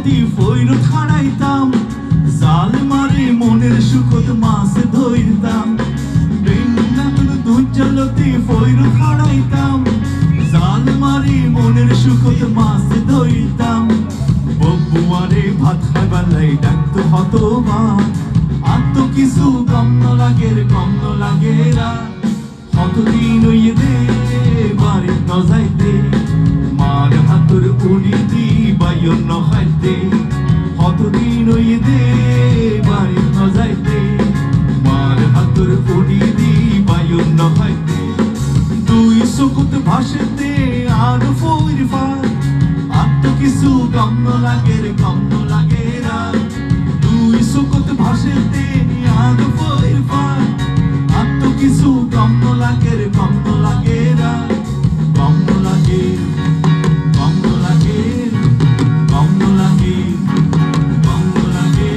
যদি ফৈরত হারাইতাম, জাল মারে মনের সুখত মাছ ধরতাম। দুর্জলতি ফৈরত হারাইতাম, জাল মারে মনের সুখত মাছ ধরতাম। বব্বুয়ারে ভাত খাইবালাই ডাকতো হতবাক, আত্ম কিছু কম লাগের কম লাগেরা। কতদিন হইয়ে দে বাড়ি ন যাইতে, মার হাতুর উড়ি দি বাইর ন খাইতে। কতদিন হইয়ে দে বাড়ি ন যাইতে, মার হাতুর উড়ি দি বাইর ন খাইতে। দুই চকুত ভাসেতে আর ফইর ফার, আত্ম কিছু কম লাগের কম লাগেরা। দুই চকুত ভাসেতে আর ফইর ফার, আত্ম কিছু কম লাগের কম লাগেরা। কম লাগে কম লাগে কম লাগে কম লাগে,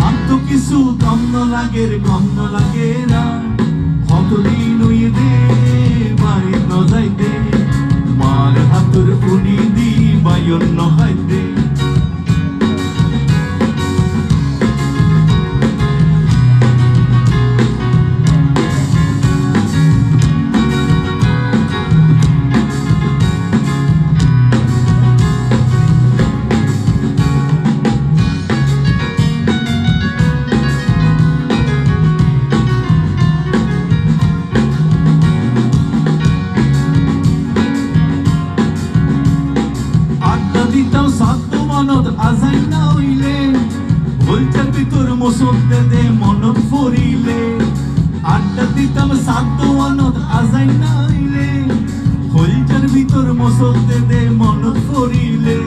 আত্ম কিছু কম লাগের কম লাগেরা। কতদিন হইয়ে দে বাড়ি ন যাইতে, মার হাতুর উনি দি বাইর ন খাইতে। দিতাম সাধ্য মনত আজাই না হইলে, ভুলটার ভিতর মসলতে দে মনত ফরিলে। আড্ডা দিতাম সাধ্য মনত আজাই না হইলে, ভুলটার ভিতর মসলতে দে মনত ফরিলে।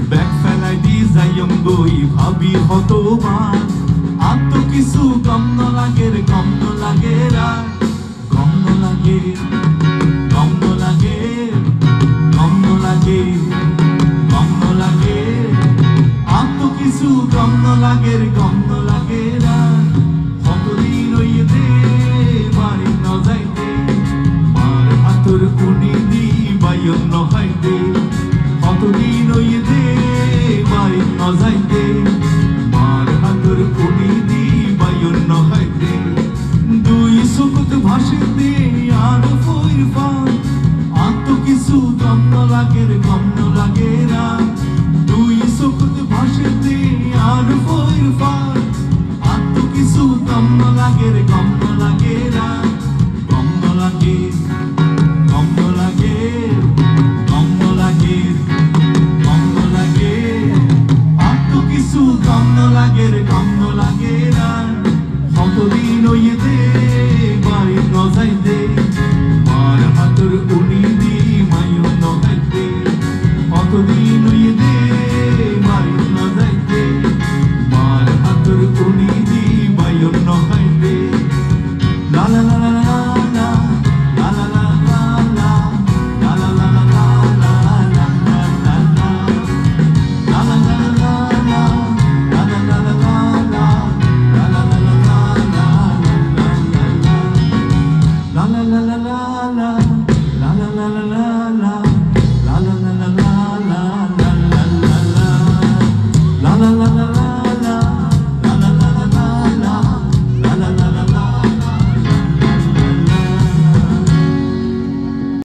ব্যাগ ফেলাই দি যাইম গই ভাবি হতবাক, আত্ম কিছু কম লাগের কম লাগেরা। কম লাগে কম লাগে কম লাগে কম লাগে, আত্ম কিছু কম লাগের কম লাগেরা। কতদিন হইয়ে দে বাড়ি ন যাইতে, মার হাতুর উনি দি বাইর ন খাইতে। কতদিন হইয়ে দে বাড়ি ন যাইতে।